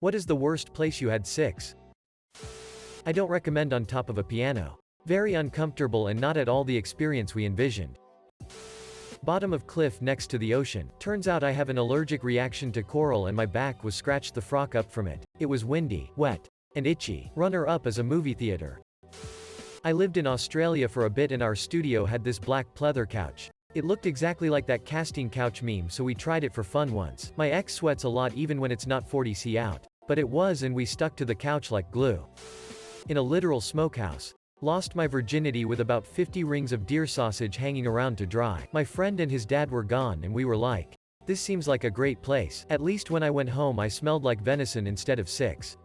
What is the worst place you had sex? I don't recommend on top of a piano. Very uncomfortable and not at all the experience we envisioned. Bottom of cliff next to the ocean. Turns out I have an allergic reaction to coral and my back was scratched the frock up from it. It was windy, wet, and itchy. Runner-up as a movie theater. I lived in Australia for a bit and our studio had this black pleather couch. It looked exactly like that casting couch meme, so we tried it for fun once. My ex sweats a lot even when it's not 40°C out. But it was, and we stuck to the couch like glue. In a literal smokehouse. Lost my virginity with about 50 rings of deer sausage hanging around to dry. My friend and his dad were gone and we were like, this seems like a great place. At least when I went home I smelled like venison instead of six.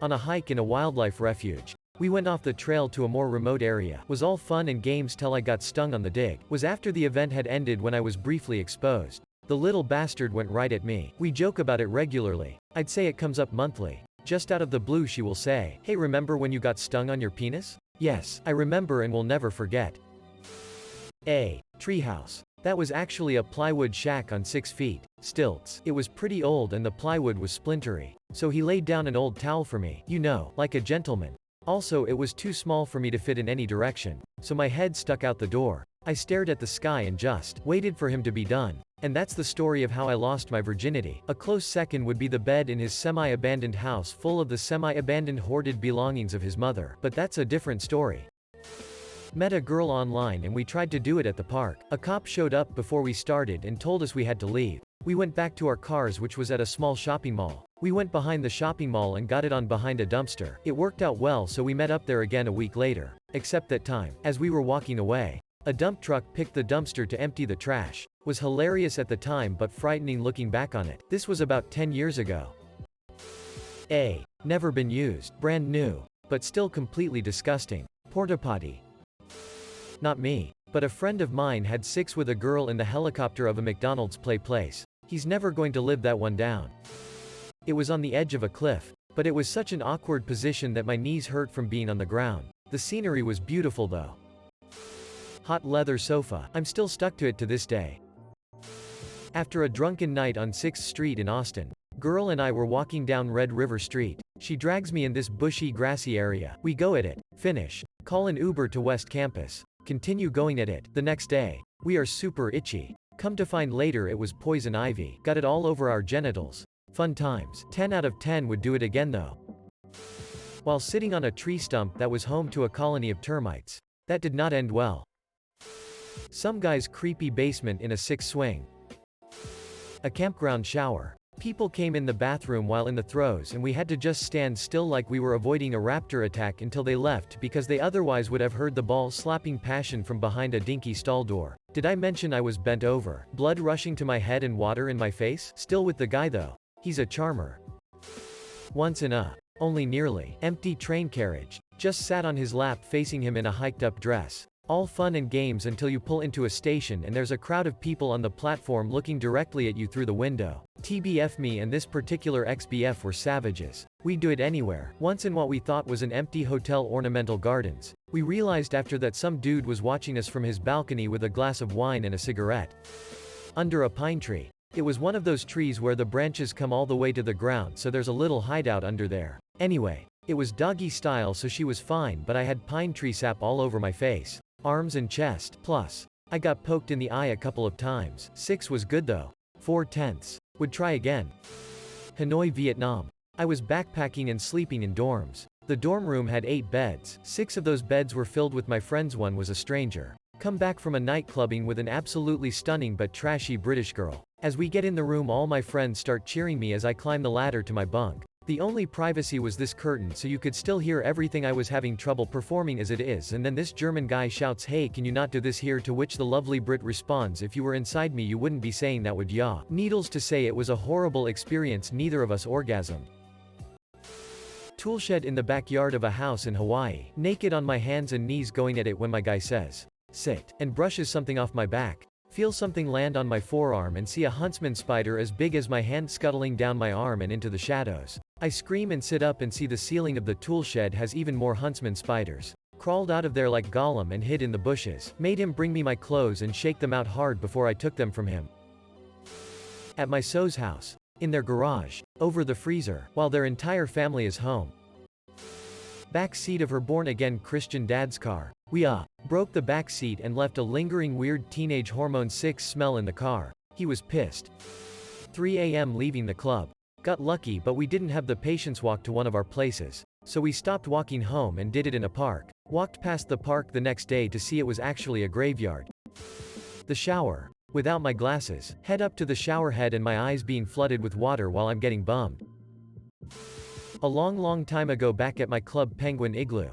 On a hike in a wildlife refuge. We went off the trail to a more remote area. Was all fun and games till I got stung on the dig. Was after the event had ended when I was briefly exposed. The little bastard went right at me. We joke about it regularly. I'd say it comes up monthly. Just out of the blue she will say, hey, remember when you got stung on your penis? Yes, I remember and will never forget. A treehouse. That was actually a plywood shack on 6 feet. Stilts. It was pretty old and the plywood was splintery. So he laid down an old towel for me, you know, like a gentleman. Also, it was too small for me to fit in any direction. So my head stuck out the door. I stared at the sky and just waited for him to be done. And that's the story of how I lost my virginity. A close second would be the bed in his semi-abandoned house full of the semi-abandoned hoarded belongings of his mother. But that's a different story. Met a girl online and we tried to do it at the park. A cop showed up before we started and told us we had to leave. We went back to our cars, which was at a small shopping mall. We went behind the shopping mall and got it on behind a dumpster. It worked out well, so we met up there again a week later. Except that time, as we were walking away, a dump truck picked the dumpster to empty the trash. Was hilarious at the time but frightening looking back on it. This was about 10 years ago. A. Never been used. Brand new. But still completely disgusting. Porta potty. Not me. But a friend of mine had sex with a girl in the helicopter of a McDonald's place. He's never going to live that one down. It was on the edge of a cliff. But it was such an awkward position that my knees hurt from being on the ground. The scenery was beautiful though. Hot leather sofa. I'm still stuck to it to this day. After a drunken night on 6th Street in Austin. Girl and I were walking down Red River Street. She drags me in this bushy, grassy area. We go at it. Finish. Call an Uber to West Campus. Continue going at it. The next day. We are super itchy. Come to find later it was poison ivy. Got it all over our genitals. Fun times. 10 out of 10 would do it again though. While sitting on a tree stump that was home to a colony of termites. That did not end well. Some guy's creepy basement in a 6 swing. A campground shower. People came in the bathroom while in the throes and we had to just stand still like we were avoiding a raptor attack until they left because they otherwise would have heard the ball slapping passion from behind a dinky stall door. Did I mention I was bent over? Blood rushing to my head and water in my face? Still with the guy though. He's a charmer. Once in a only nearly empty train carriage. Just sat on his lap facing him in a hiked up dress. All fun and games until you pull into a station and there's a crowd of people on the platform looking directly at you through the window. TBF, me and this particular XBF were savages. We'd do it anywhere. Once in what we thought was an empty hotel ornamental gardens. We realized after that some dude was watching us from his balcony with a glass of wine and a cigarette. Under a pine tree. It was one of those trees where the branches come all the way to the ground, so there's a little hideout under there. Anyway, it was doggy style, so she was fine, but I had pine tree sap all over my face. Arms and chest. Plus, I got poked in the eye a couple of times. 6 was good though. 4/10. Would try again. Hanoi, Vietnam. I was backpacking and sleeping in dorms. The dorm room had 8 beds. 6 of those beds were filled with my friends. One was a stranger. Come back from a night clubbing with an absolutely stunning but trashy British girl. As we get in the room, all my friends start cheering me as I climb the ladder to my bunk. The only privacy was this curtain, so you could still hear everything I was having trouble performing as it is, and then this German guy shouts, "Hey, can you not do this here?" To which the lovely Brit responds, "If you were inside me you wouldn't be saying that, would ya?" Needless to say, it was a horrible experience. Neither of us orgasmed. Toolshed in the backyard of a house in Hawaii. Naked on my hands and knees going at it when my guy says, "Sit," and brushes something off my back. Feel something land on my forearm and see a huntsman spider as big as my hand scuttling down my arm and into the shadows. I scream and sit up and see the ceiling of the tool shed has even more huntsman spiders. Crawled out of there like Gollum and hid in the bushes. Made him bring me my clothes and shake them out hard before I took them from him. At my So's house. In their garage. Over the freezer. While their entire family is home. Back seat of her born-again Christian dad's car. We broke the back seat and left a lingering weird teenage hormone 6 smell in the car. He was pissed. 3 a.m. leaving the club. Got lucky, but we didn't have the patience walk to one of our places. So we stopped walking home and did it in a park. Walked past the park the next day to see it was actually a graveyard. The shower. Without my glasses. Head up to the shower head and my eyes being flooded with water while I'm getting bummed. A long time ago back at my Club Penguin Igloo.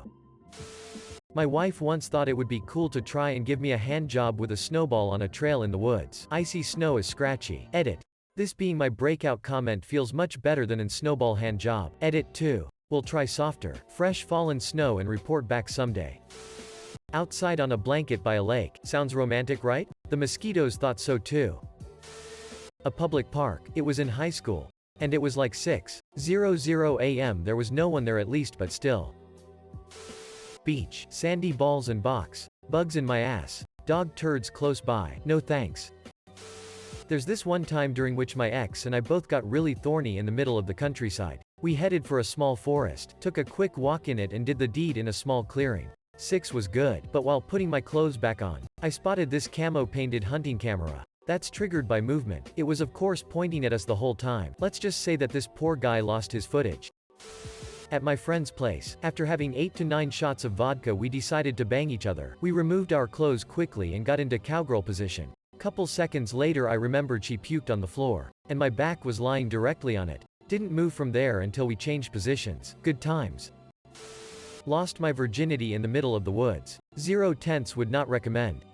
My wife once thought it would be cool to try and give me a hand job with a snowball on a trail in the woods. Icy snow is scratchy. Edit. This being my breakout comment feels much better than in snowball hand job. Edit 2. We'll try softer, fresh fallen snow and report back someday. Outside on a blanket by a lake. Sounds romantic, right? The mosquitoes thought so too. A public park. It was in high school. And it was like 6:00 a.m. There was no one there at least, but still. Beach. Sandy balls and box. Bugs in my ass. Dog turds close by. No thanks. There's this one time during which my ex and I both got really thorny in the middle of the countryside. We headed for a small forest, took a quick walk in it and did the deed in a small clearing. 6 was good, but while putting my clothes back on, I spotted this camo-painted hunting camera. That's triggered by movement. It was of course pointing at us the whole time. Let's just say that this poor guy lost his footage. At my friend's place, after having 8 to 9 shots of vodka, we decided to bang each other. We removed our clothes quickly and got into cowgirl position. Couple seconds later I remembered she puked on the floor, and my back was lying directly on it. Didn't move from there until we changed positions. Good times. Lost my virginity in the middle of the woods. 0 tenths would not recommend.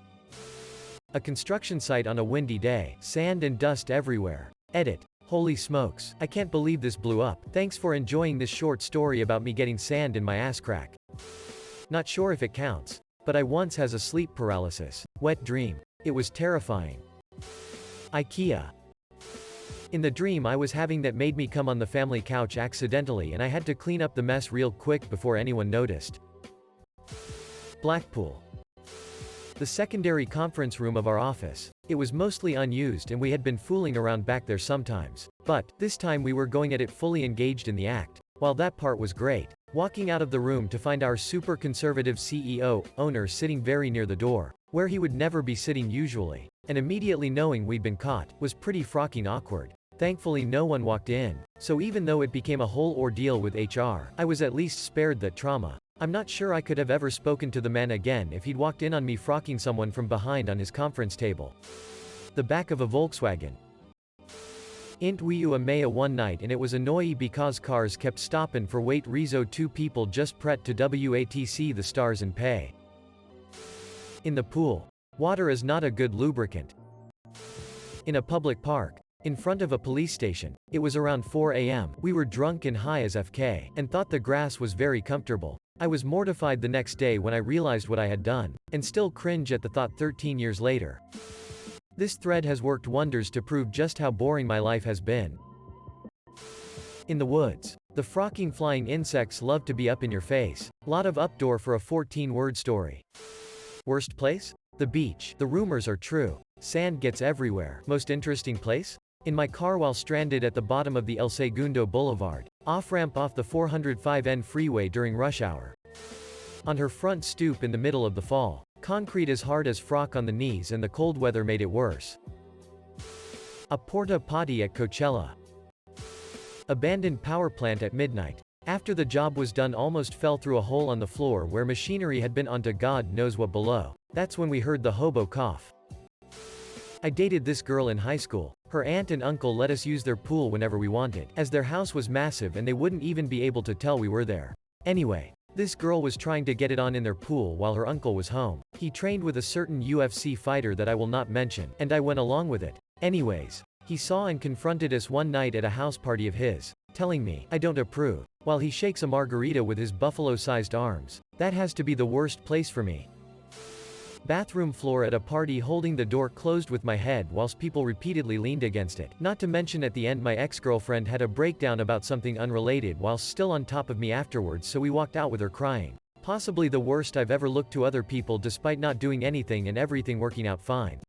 A construction site on a windy day. Sand and dust everywhere. Edit. Holy smokes. I can't believe this blew up. Thanks for enjoying this short story about me getting sand in my ass crack. Not sure if it counts. But I once has a sleep paralysis. Wet dream. It was terrifying. IKEA. In the dream I was having that made me come on the family couch accidentally and I had to clean up the mess real quick before anyone noticed. Blackpool. The secondary conference room of our office. It was mostly unused and we had been fooling around back there sometimes. But, this time we were going at it fully engaged in the act. While that part was great, walking out of the room to find our super conservative CEO, owner sitting very near the door, where he would never be sitting usually, and immediately knowing we'd been caught, was pretty frocking awkward. Thankfully no one walked in, so even though it became a whole ordeal with HR, I was at least spared that trauma. I'm not sure I could have ever spoken to the man again if he'd walked in on me frocking someone from behind on his conference table. The back of a Volkswagen. Int we a Maya one night and it was annoying because cars kept stoppin' for wait rezo 2 people just pret to WATC the stars and pay. In the pool. Water is not a good lubricant. In a public park. In front of a police station. It was around 4 a.m. We were drunk and high as FK, and thought the grass was very comfortable. I was mortified the next day when I realized what I had done, and still cringe at the thought 13 years later. This thread has worked wonders to prove just how boring my life has been. In the woods. The frocking flying insects love to be up in your face. Lot of updoor for a 14-word story. Worst place? The beach. The rumors are true. Sand gets everywhere. Most interesting place? In my car while stranded at the bottom of the El Segundo Boulevard. Off-ramp off the 405N freeway during rush hour. On her front stoop in the middle of the fall. Concrete as hard as frock on the knees and the cold weather made it worse. A porta potty at Coachella. Abandoned power plant at midnight. After the job was done almost fell through a hole on the floor where machinery had been onto God knows what below. That's when we heard the hobo cough. I dated this girl in high school. Her aunt and uncle let us use their pool whenever we wanted, as their house was massive and they wouldn't even be able to tell we were there. Anyway, this girl was trying to get it on in their pool while her uncle was home. He trained with a certain UFC fighter that I will not mention, and I went along with it. Anyways, he saw and confronted us one night at a house party of his, telling me, I don't approve, while he shakes a margarita with his buffalo-sized arms. That has to be the worst place for me. Bathroom floor at a party holding the door closed with my head whilst people repeatedly leaned against it. Not to mention at the end my ex-girlfriend had a breakdown about something unrelated whilst still on top of me afterwards, so we walked out with her crying. Possibly the worst I've ever looked to other people despite not doing anything and everything working out fine.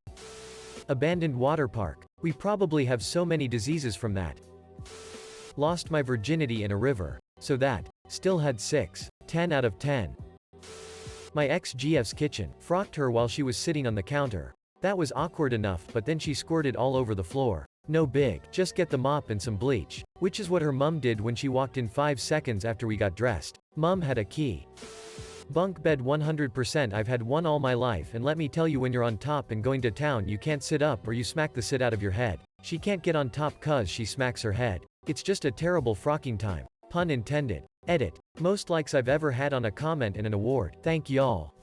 Abandoned water park. We probably have so many diseases from that. Lost my virginity in a river. So that. Still had 6. 10 out of 10. My ex GF's kitchen. Frocked her while she was sitting on the counter. That was awkward enough, but then she squirted all over the floor. No big. Just get the mop and some bleach. Which is what her mum did when she walked in 5 seconds after we got dressed. Mum had a key. Bunk bed 100%. I've had one all my life, and let me tell you, when you're on top and going to town, you can't sit up or you smack the sit out of your head. She can't get on top cause she smacks her head. It's just a terrible frocking time. Pun intended. Edit. Most likes I've ever had on a comment and an award. Thank y'all.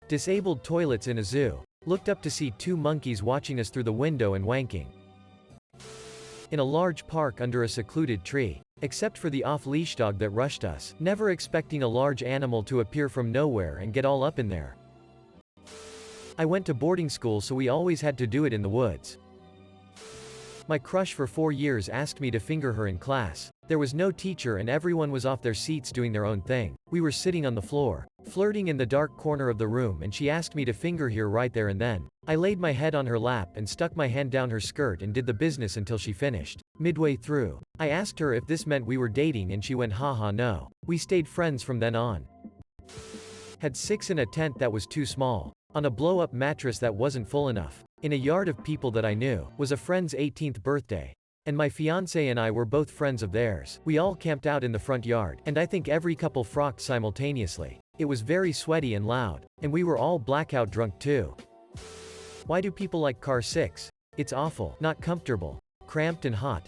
Disabled toilets in a zoo. Looked up to see 2 monkeys watching us through the window and wanking. In a large park under a secluded tree. Except for the off-leash dog that rushed us, never expecting a large animal to appear from nowhere and get all up in there. I went to boarding school, so we always had to do it in the woods. My crush for 4 years asked me to finger her in class. There was no teacher and everyone was off their seats doing their own thing. We were sitting on the floor, flirting in the dark corner of the room, and she asked me to finger her right there and then. I laid my head on her lap and stuck my hand down her skirt and did the business until she finished. Midway through, I asked her if this meant we were dating and she went haha no. We stayed friends from then on. Had 6 in a tent that was too small. On a blow-up mattress that wasn't full enough. In a yard of people that I knew. Was a friend's 18th birthday. And my fiancé and I were both friends of theirs. We all camped out in the front yard, and I think every couple frocked simultaneously. It was very sweaty and loud. And we were all blackout drunk too. Why do people like car 6? It's awful, not comfortable, cramped and hot.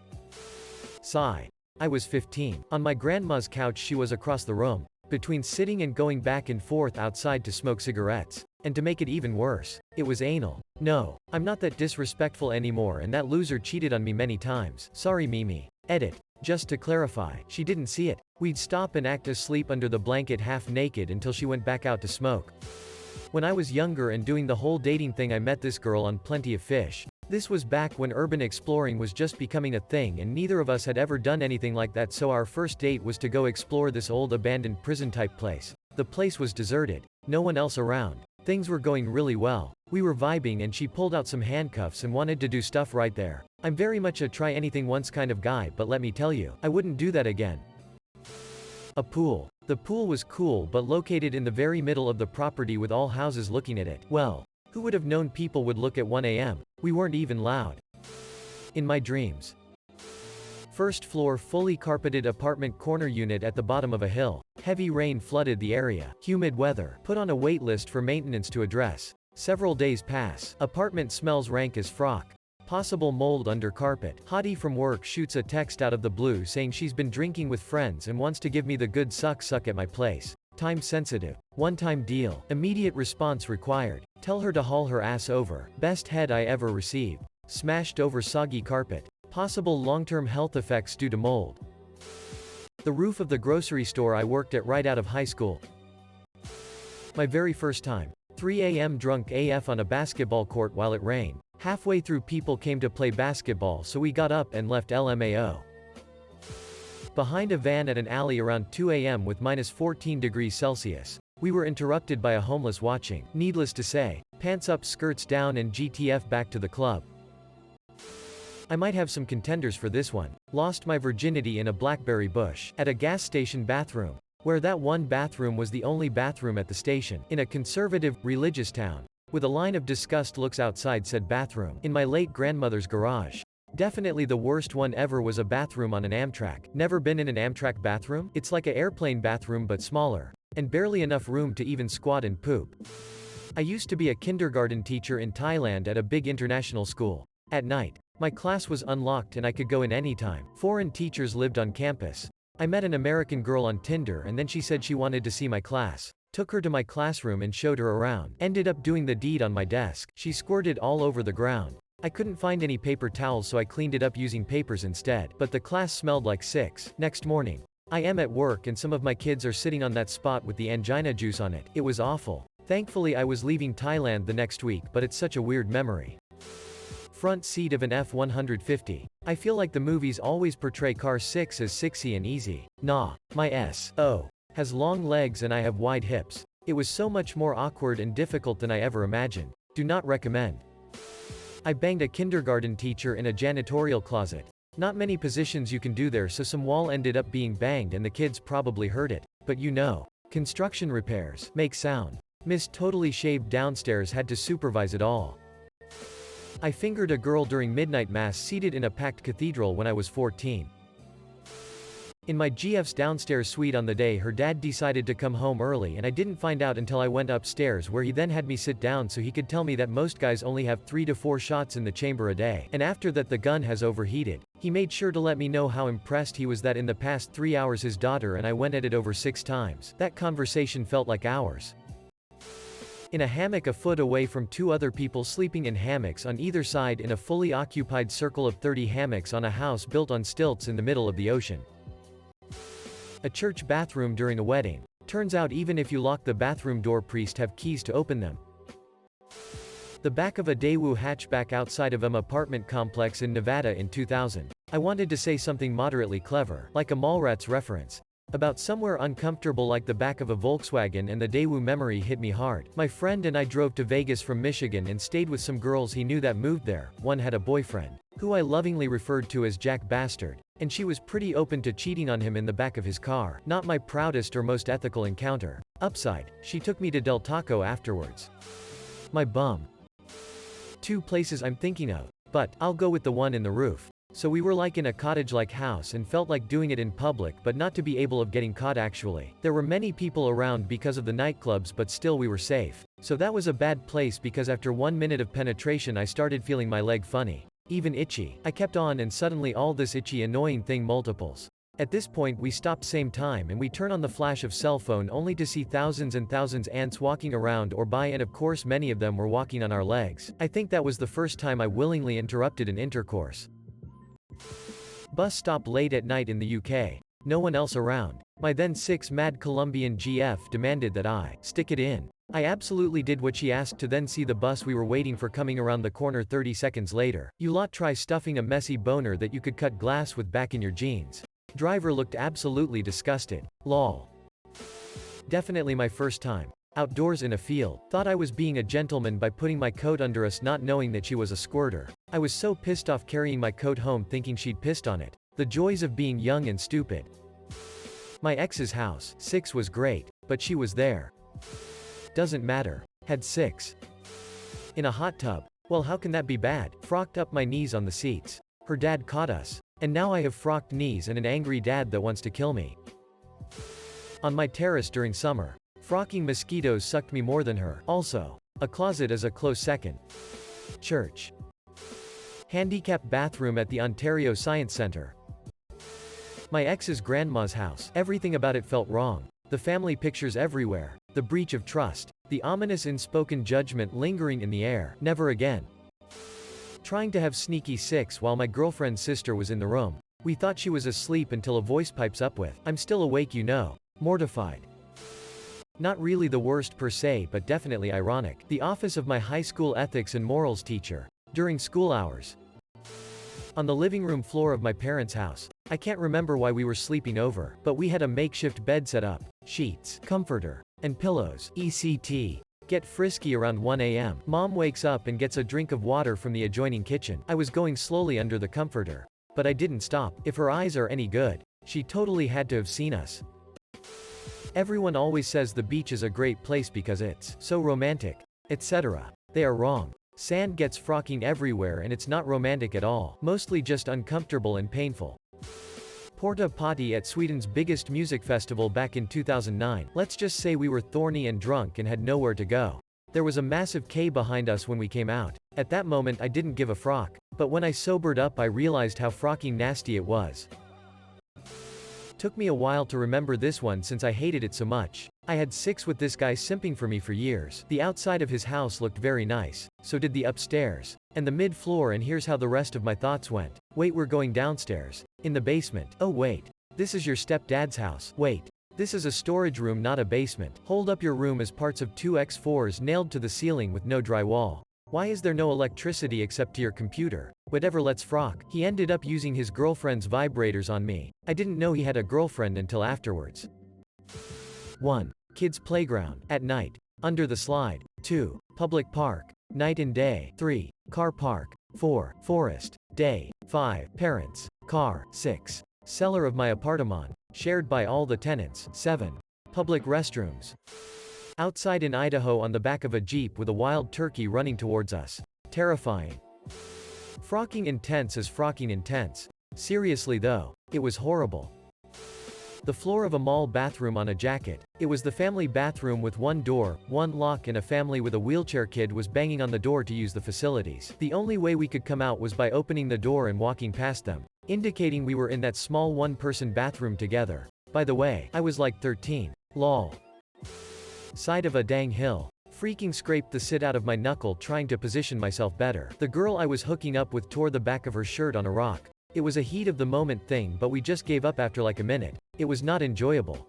Sigh. I was 15. On my grandma's couch, she was across the room. Between sitting and going back and forth outside to smoke cigarettes. And to make it even worse, it was anal. No, I'm not that disrespectful anymore, and that loser cheated on me many times. Sorry Mimi. Edit. Just to clarify, she didn't see it. We'd stop and act asleep under the blanket half naked until she went back out to smoke. When I was younger and doing the whole dating thing, I met this girl on Plenty of Fish. This was back when urban exploring was just becoming a thing, and neither of us had ever done anything like that, so our first date was to go explore this old abandoned prison type place. The place was deserted. No one else around. Things were going really well. We were vibing and she pulled out some handcuffs and wanted to do stuff right there. I'm very much a try anything once kind of guy, but let me tell you, I wouldn't do that again. A pool. The pool was cool, but located in the very middle of the property with all houses looking at it. Well, who would have known people would look at 1 a.m.? We weren't even loud. In my dreams. First floor, fully carpeted apartment, corner unit at the bottom of a hill. Heavy rain flooded the area. Humid weather. Put on a wait list for maintenance to address. Several days pass. Apartment smells rank as frock. Possible mold under carpet. Hottie from work shoots a text out of the blue saying she's been drinking with friends and wants to give me the good suck at my place. Time sensitive. One-time deal. Immediate response required. Tell her to haul her ass over. Best head I ever received. Smashed over soggy carpet. Possible long-term health effects due to mold. The roof of the grocery store I worked at right out of high school. My very first time. 3 a.m. drunk AF on a basketball court while it rained. Halfway through, people came to play basketball, so we got up and left LMAO. Behind a van at an alley around 2 a.m. with -14 degrees Celsius. We were interrupted by a homeless watching. Needless to say, pants up, skirts down, and GTF back to the club. I might have some contenders for this one. Lost my virginity in a blackberry bush. At a gas station bathroom. Where that one bathroom was the only bathroom at the station. In a conservative, religious town. With a line of disgust looks outside said bathroom. In my late grandmother's garage. Definitely the worst one ever was a bathroom on an Amtrak. Never been in an Amtrak bathroom? It's like a airplane bathroom but smaller. And barely enough room to even squat and poop. I used to be a kindergarten teacher in Thailand at a big international school. At night, my class was unlocked and I could go in anytime. Foreign teachers lived on campus. I met an American girl on Tinder and then she said she wanted to see my class. Took her to my classroom and showed her around. Ended up doing the deed on my desk. She squirted all over the ground. I couldn't find any paper towels, so I cleaned it up using papers instead. But the class smelled like 6. Next morning, I am at work and some of my kids are sitting on that spot with the angina juice on it. It was awful. Thankfully I was leaving Thailand the next week, but it's such a weird memory. Front seat of an F-150. I feel like the movies always portray car 6 as sexy and easy. Nah, my S.O. has long legs and I have wide hips. It was so much more awkward and difficult than I ever imagined. Do not recommend. I banged a kindergarten teacher in a janitorial closet. Not many positions you can do there, so some wall ended up being banged and the kids probably heard it. But you know, construction repairs make sound. Miss totally shaved downstairs had to supervise it all. I fingered a girl during midnight mass seated in a packed cathedral when I was 14. In my GF's downstairs suite on the day her dad decided to come home early, and I didn't find out until I went upstairs, where he then had me sit down so he could tell me that most guys only have 3 to 4 shots in the chamber a day, and after that the gun has overheated. He made sure to let me know how impressed he was that in the past 3 hours his daughter and I went at it over 6 times. That conversation felt like hours. In a hammock a foot away from 2 other people sleeping in hammocks on either side in a fully occupied circle of 30 hammocks on a house built on stilts in the middle of the ocean. A church bathroom during a wedding. Turns out even if you lock the bathroom door, priests have keys to open them. The back of a Daewoo hatchback outside of an apartment complex in Nevada in 2000. I wanted to say something moderately clever, like a Mallrats reference, about somewhere uncomfortable like the back of a Volkswagen, and the Daewoo memory hit me hard. My friend and I drove to Vegas from Michigan and stayed with some girls he knew that moved there. One had a boyfriend, who I lovingly referred to as Jack Bastard, and she was pretty open to cheating on him in the back of his car. Not my proudest or most ethical encounter. Upside, she took me to Del Taco afterwards. My bum. 2 places I'm thinking of, but I'll go with the one in the roof. So we were like in a cottage-like house and felt like doing it in public, but not to be able of getting caught actually. There were many people around because of the nightclubs, but still we were safe. So that was a bad place because after 1 minute of penetration I started feeling my leg funny. Even itchy. I kept on and suddenly all this itchy annoying thing multiples. At this point we stopped same time and we turn on the flash of cell phone only to see thousands and thousands ants walking around or by, and of course many of them were walking on our legs. I think that was the first time I willingly interrupted an intercourse. Bus stop late at night in the UK. No one else around. My then 6 mad Colombian GF demanded that I stick it in. I absolutely did what she asked, to then see the bus we were waiting for coming around the corner 30 seconds later. You lot try stuffing a messy boner that you could cut glass with back in your jeans. Driver looked absolutely disgusted. Lol. Definitely my first time. Outdoors in a field. Thought I was being a gentleman by putting my coat under us, not knowing that she was a squirter. I was so pissed off carrying my coat home thinking she'd pissed on it. The joys of being young and stupid. My ex's house. 6 was great, but she was there. Doesn't matter. Had 6. In a hot tub. Well, how can that be bad? Frocked up my knees on the seats. Her dad caught us. And now I have frocked knees and an angry dad that wants to kill me. On my terrace during summer. Frocking mosquitoes sucked me more than her. Also, a closet is a close second. Church. Handicapped bathroom at the Ontario Science Centre. My ex's grandma's house. Everything about it felt wrong. The family pictures everywhere. The breach of trust. The ominous unspoken judgment lingering in the air. Never again. Trying to have sneaky 6 while my girlfriend's sister was in the room. We thought she was asleep until a voice pipes up with, "I'm still awake, you know." Mortified. Not really the worst per se, but definitely ironic. The office of my high school ethics and morals teacher. During school hours. On the living room floor of my parents' house. I can't remember why we were sleeping over, but we had a makeshift bed set up. Sheets, comforter, and pillows. ECT. Get frisky around 1 a.m. Mom wakes up and gets a drink of water from the adjoining kitchen. I was going slowly under the comforter. But I didn't stop. If her eyes are any good, she totally had to have seen us. Everyone always says the beach is a great place because it's so romantic, etc. They are wrong. Sand gets frocking everywhere and it's not romantic at all. Mostly just uncomfortable and painful. Porta potty at Sweden's biggest music festival back in 2009. Let's just say we were thorny and drunk and had nowhere to go. There was a massive K behind us when we came out. At that moment I didn't give a frock, but when I sobered up I realized how frocking nasty it was. Took me a while to remember this one since I hated it so much. I had 6 with this guy simping for me for years. The outside of his house looked very nice. So did the upstairs. And the mid-floor, and here's how the rest of my thoughts went. Wait, we're going downstairs. In the basement. Oh wait. This is your stepdad's house. Wait. This is a storage room, not a basement. Hold up, your room is parts of 2x4s nailed to the ceiling with no drywall. Why is there no electricity except to your computer? Whatever, let's frock. He ended up using his girlfriend's vibrators on me. I didn't know he had a girlfriend until afterwards. 1. Kids' playground. At night. Under the slide. 2. Public park. Night and day. 3. Car park. 4. Forest. Day. 5. Parents. Car. 6. Cellar of my apartment. Shared by all the tenants. 7. Public restrooms. Outside in Idaho on the back of a Jeep with a wild turkey running towards us. Terrifying. Frocking intense as frocking intense. Seriously though. It was horrible. The floor of a mall bathroom on a jacket. It was the family bathroom with one door, one lock, and a family with a wheelchair kid was banging on the door to use the facilities. The only way we could come out was by opening the door and walking past them, indicating we were in that small one-person bathroom together. By the way, I was like 13. Lol. Side of a dang hill. Freaking scraped the shit out of my knuckle trying to position myself better. The girl I was hooking up with tore the back of her shirt on a rock. It was a heat of the moment thing, but we just gave up after like a minute. It was not enjoyable.